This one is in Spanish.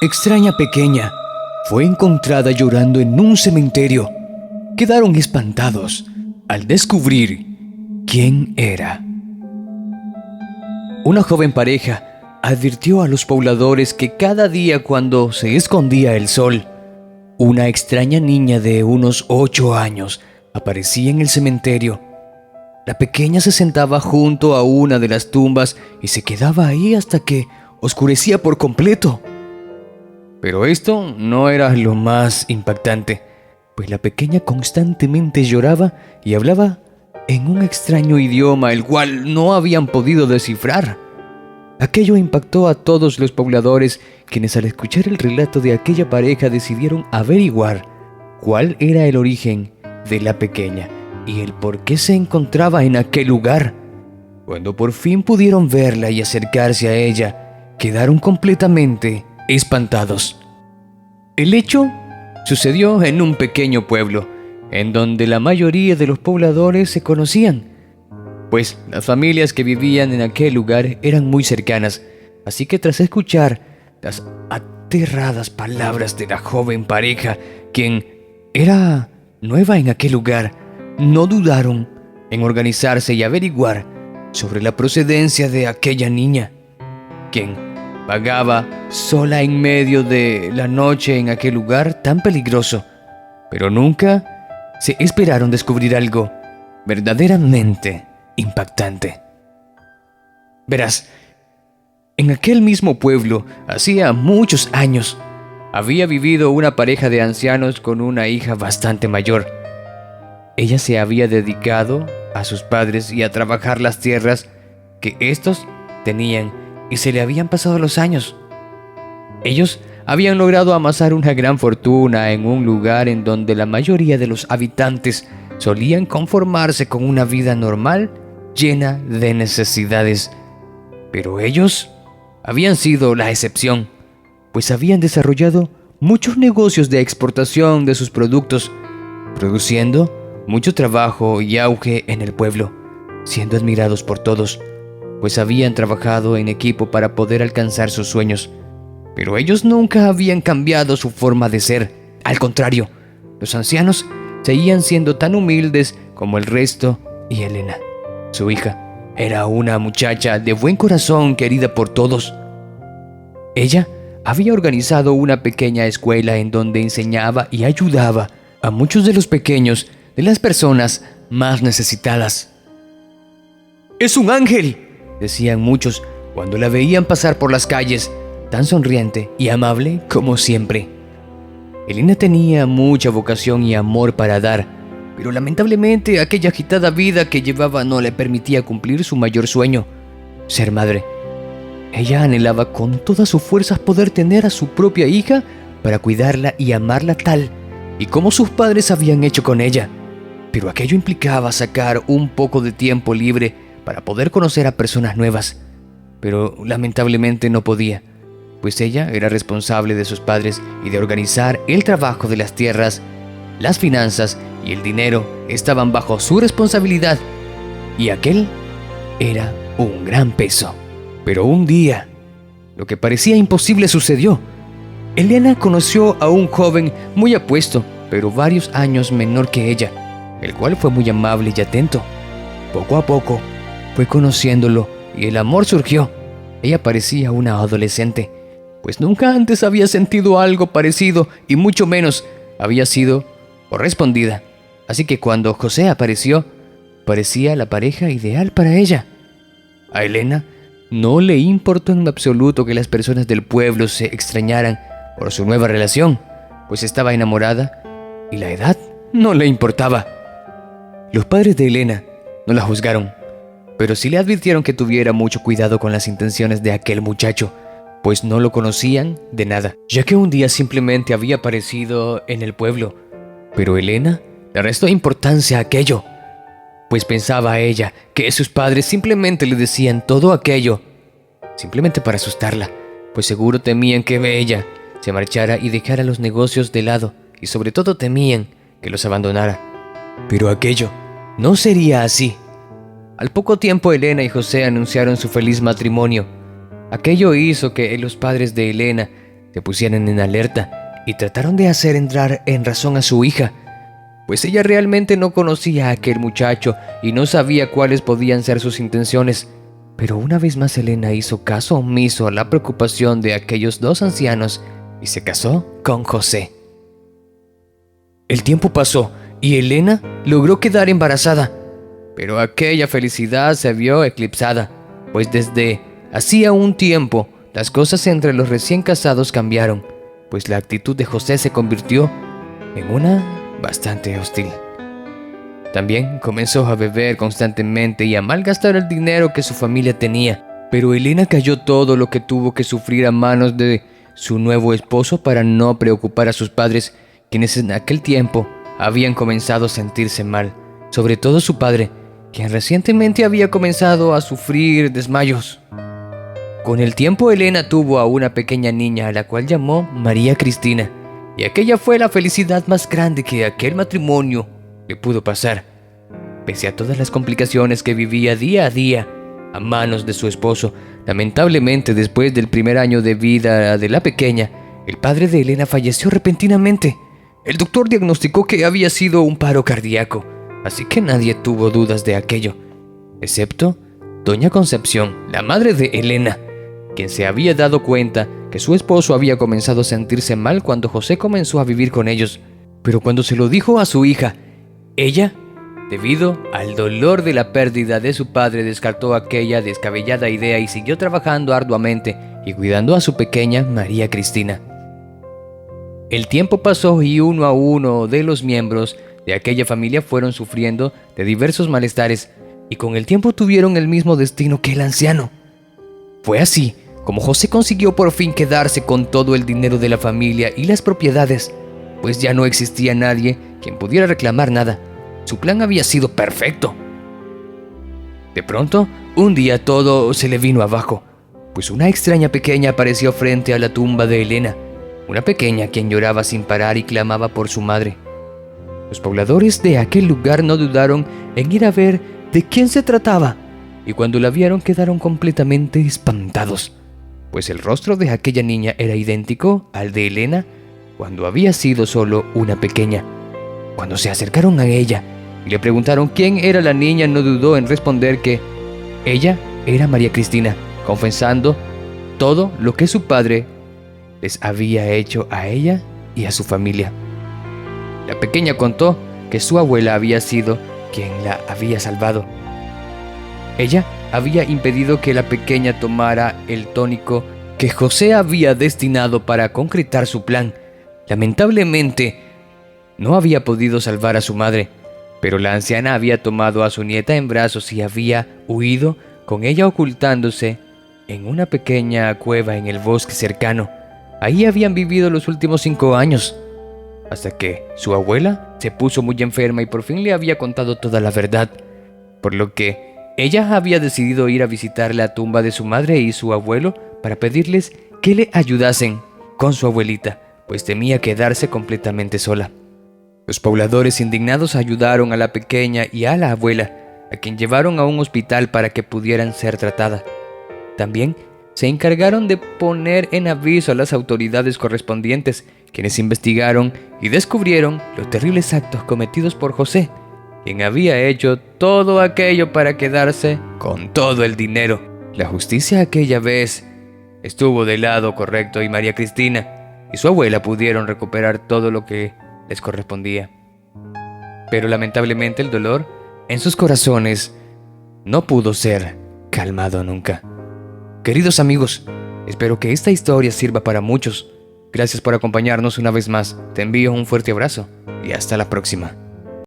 extraña pequeña fue encontrada llorando en un cementerio. Quedaron espantados al descubrir quién era. Una joven pareja advirtió a los pobladores que cada día cuando se escondía el sol, una extraña niña de unos 8 años aparecía en el cementerio. La pequeña se sentaba junto a una de las tumbas y se quedaba ahí hasta que oscurecía por completo. Pero esto no era lo más impactante, pues la pequeña constantemente lloraba y hablaba en un extraño idioma el cual no habían podido descifrar. Aquello impactó a todos los pobladores, quienes al escuchar el relato de aquella pareja decidieron averiguar cuál era el origen de la pequeña y el por qué se encontraba en aquel lugar. Cuando por fin pudieron verla y acercarse a ella, quedaron completamente espantados. El hecho sucedió en un pequeño pueblo, en donde la mayoría de los pobladores se conocían, pues las familias que vivían en aquel lugar eran muy cercanas. Así que tras escuchar las aterradas palabras de la joven pareja, quien era nueva en aquel lugar, no dudaron en organizarse y averiguar sobre la procedencia de aquella niña, quien vagaba sola en medio de la noche en aquel lugar tan peligroso. Pero nunca se esperaron descubrir algo verdaderamente impactante. Verás, en aquel mismo pueblo, hacía muchos años, había vivido una pareja de ancianos con una hija bastante mayor. Ella se había dedicado a sus padres y a trabajar las tierras que éstos tenían, y se le habían pasado los años. Ellos habían logrado amasar una gran fortuna en un lugar en donde la mayoría de los habitantes solían conformarse con una vida normal, llena de necesidades. Pero ellos habían sido la excepción, pues habían desarrollado muchos negocios de exportación de sus productos, produciendo mucho trabajo y auge en el pueblo, siendo admirados por todos, pues habían trabajado en equipo para poder alcanzar sus sueños. Pero ellos nunca habían cambiado su forma de ser. Al contrario, los ancianos seguían siendo tan humildes como el resto, y Elena, su hija, era una muchacha de buen corazón querida por todos. Ella había organizado una pequeña escuela en donde enseñaba y ayudaba a muchos de los pequeños de las personas más necesitadas. ¡Es un ángel!, decían muchos cuando la veían pasar por las calles, tan sonriente y amable como siempre. Elena tenía mucha vocación y amor para dar, pero lamentablemente aquella agitada vida que llevaba no le permitía cumplir su mayor sueño, ser madre. Ella anhelaba con todas sus fuerzas poder tener a su propia hija para cuidarla y amarla tal y como sus padres habían hecho con ella. Pero aquello implicaba sacar un poco de tiempo libre para poder conocer a personas nuevas. Pero lamentablemente no podía, pues ella era responsable de sus padres y de organizar el trabajo de las tierras. Las finanzas y el dinero estaban bajo su responsabilidad, y aquel era un gran peso. Pero un día, lo que parecía imposible sucedió. Elena conoció a un joven muy apuesto, pero varios años menor que ella, el cual fue muy amable y atento. Poco a poco fue conociéndolo y el amor surgió. Ella parecía una adolescente, pues nunca antes había sentido algo parecido y mucho menos había sido correspondida. Así que cuando José apareció, parecía la pareja ideal para ella. A Elena no le importó en absoluto que las personas del pueblo se extrañaran por su nueva relación, pues estaba enamorada y la edad no le importaba. Los padres de Elena no la juzgaron, pero sí le advirtieron que tuviera mucho cuidado con las intenciones de aquel muchacho, pues no lo conocían de nada, ya que un día simplemente había aparecido en el pueblo. Pero Elena le restó importancia a aquello, pues pensaba ella que sus padres simplemente le decían todo aquello simplemente para asustarla, pues seguro temían que ella se marchara y dejara los negocios de lado, y sobre todo temían que los abandonara. Pero aquello no sería así. Al poco tiempo Elena y José anunciaron su feliz matrimonio. Aquello hizo que los padres de Elena se pusieran en alerta y trataron de hacer entrar en razón a su hija, pues ella realmente no conocía a aquel muchacho y no sabía cuáles podían ser sus intenciones. Pero una vez más Elena hizo caso omiso a la preocupación de aquellos dos ancianos y se casó con José. El tiempo pasó y Elena logró quedar embarazada, pero aquella felicidad se vio eclipsada, pues desde hacía un tiempo las cosas entre los recién casados cambiaron, pues la actitud de José se convirtió en una bastante hostil. También comenzó a beber constantemente y a malgastar el dinero que su familia tenía, pero Elena cayó todo lo que tuvo que sufrir a manos de su nuevo esposo para no preocupar a sus padres, quienes en aquel tiempo habían comenzado a sentirse mal, sobre todo su padre, quien recientemente había comenzado a sufrir desmayos. Con el tiempo Elena tuvo a una pequeña niña a la cual llamó María Cristina, y aquella fue la felicidad más grande que aquel matrimonio le pudo pasar. Pese a todas las complicaciones que vivía día a día a manos de su esposo, lamentablemente después del primer año de vida de la pequeña, el padre de Elena falleció repentinamente. El doctor diagnosticó que había sido un paro cardíaco, así que nadie tuvo dudas de aquello, excepto doña Concepción, la madre de Elena, quien se había dado cuenta que su esposo había comenzado a sentirse mal cuando José comenzó a vivir con ellos. Pero cuando se lo dijo a su hija, ella, debido al dolor de la pérdida de su padre, descartó aquella descabellada idea y siguió trabajando arduamente y cuidando a su pequeña María Cristina. El tiempo pasó y uno a uno de los miembros de aquella familia fueron sufriendo de diversos malestares y con el tiempo tuvieron el mismo destino que el anciano. Fue así como José consiguió por fin quedarse con todo el dinero de la familia y las propiedades, pues ya no existía nadie quien pudiera reclamar nada. Su plan había sido perfecto. De pronto, un día todo se le vino abajo, pues una extraña pequeña apareció frente a la tumba de Elena, una pequeña quien lloraba sin parar y clamaba por su madre. Los pobladores de aquel lugar no dudaron en ir a ver de quién se trataba, y cuando la vieron quedaron completamente espantados, pues el rostro de aquella niña era idéntico al de Elena cuando había sido solo una pequeña. Cuando se acercaron a ella y le preguntaron quién era la niña, no dudó en responder que ella era María Cristina, confesando todo lo que su padre les había hecho a ella y a su familia. La pequeña contó que su abuela había sido quien la había salvado. Ella había impedido que la pequeña tomara el tónico que José había destinado para concretar su plan. Lamentablemente, no había podido salvar a su madre, pero la anciana había tomado a su nieta en brazos y había huido con ella ocultándose en una pequeña cueva en el bosque cercano. Ahí habían vivido los últimos 5 años, hasta que su abuela se puso muy enferma y por fin le había contado toda la verdad, por lo que ella había decidido ir a visitar la tumba de su madre y su abuelo para pedirles que le ayudasen con su abuelita, pues temía quedarse completamente sola. Los pobladores indignados ayudaron a la pequeña y a la abuela, a quien llevaron a un hospital para que pudieran ser tratada. También se encargaron de poner en aviso a las autoridades correspondientes, quienes investigaron y descubrieron los terribles actos cometidos por José, quien había hecho todo aquello para quedarse con todo el dinero. La justicia aquella vez estuvo del lado correcto y María Cristina y su abuela pudieron recuperar todo lo que les correspondía. Pero lamentablemente el dolor en sus corazones no pudo ser calmado nunca. Queridos amigos, espero que esta historia sirva para muchos. Gracias por acompañarnos una vez más. Te envío un fuerte abrazo y hasta la próxima.